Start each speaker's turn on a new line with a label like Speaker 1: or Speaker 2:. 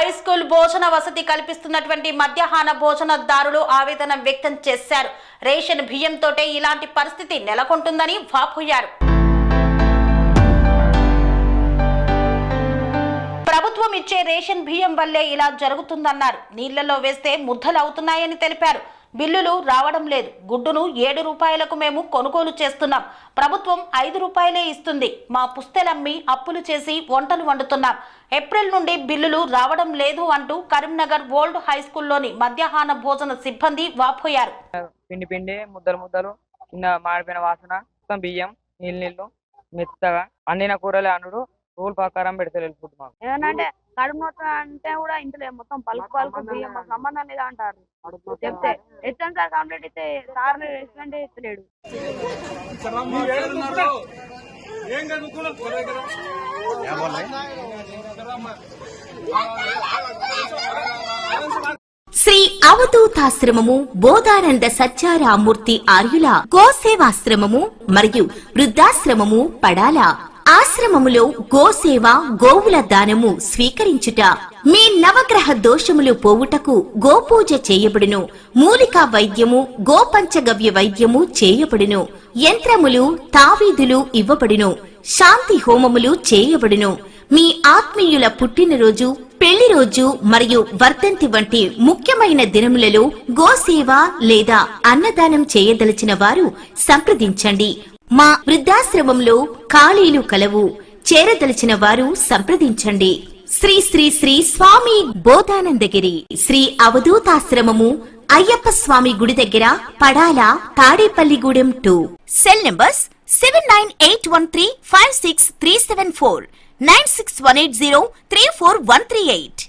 Speaker 1: High school భోజన వసతి కల్పిస్తున్నటువంటి మధ్యాహ్న భోజనదారులు ఆవేదన వ్యక్తం చేశారు. రేషన్ బియ్యంతోటే ఇలాంటి పరిస్థితి నెలకొంటుందని వాపోయారు. ప్రభుత్వం ఇచ్చే రేషన్ బియ్యం వల్లే ఇలా జరుగుతుందన్నారు. నీళ్లలో వేస్తే ముద్దలు అవుతున్నాయని తెలిపారు. బిల్లులు రావడం లేదు. గుడ్డును 7 రూపాయలకు మేము కొనుగోలు చేస్తున్నాం. ప్రభుత్వం 5 రూపాయలే ఇస్తుంది. మా పుస్తెలమ్మి అప్పులు చేసి వంటలు వండుతున్నాం. ఏప్రిల్ నుండి బిల్లులు రావడం లేదు అంటూ కరీంనగర్ ఓల్డ్ హై స్కూల్లోని మధ్యాహ్న భోజన సిబ్బంది వాపోయారు.
Speaker 2: పిండి పిండి ముద్దలు ముద్దలు కింద మాడిపోయిన వాసన, మొత్తం బియ్యం నీళ్ళు మెత్తగా అండిన కూరలే అనుడు రూల్ ప్రకారం పెడితే వెళ్ళిపోతున్నాం.
Speaker 3: ఏమన్నా కడుపు నొప్పి అంటే కూడా ఇంట్లో మొత్తం పలుకు బియ్యం సంబంధం లేదా అంటారు. చెప్తే ఎత్తాను సార్ కంప్లీట్ అయితే సార్ రెస్టారెంట్ ఎత్తలేడు.
Speaker 4: శ్రీ అవధూతాశ్రమము బోధానంద సత్యారామూర్తి ఆర్యుల గోసేవాశ్రమము మరియు వృద్ధాశ్రమము పడాల. ఆశ్రమములో గోసేవ గోవుల దానము స్వీకరించుట. మీ నవగ్రహ దోషములు పోవుటకు గోపూజ చేయబడును. మూలికా వైద్యము గోపంచగవ్య వైద్యము చేయబడును. యంత్రములు తావీదులు ఇవ్వబడును. శాంతి హోమములు చేయబడును. మీ ఆత్మీయుల పుట్టినరోజు, పెళ్లి రోజు మరియు వర్ధంతి వంటి ముఖ్యమైన దినములలో గోసేవ లేదా అన్నదానం చేయదలిచిన వారు సంప్రదించండి. మా వృద్ధాశ్రమంలో ఖాళీలు కలవు. చేరదలిచిన వారు సంప్రదించండి. శ్రీ శ్రీ శ్రీ స్వామి బోధానందగిరి శ్రీ అవధూతాశ్రమము అయ్యప్ప స్వామి గుడి దగ్గర పడాల, తాడేపల్లిగూడెం 2. Cell numbers 7981356374, 9618034 138.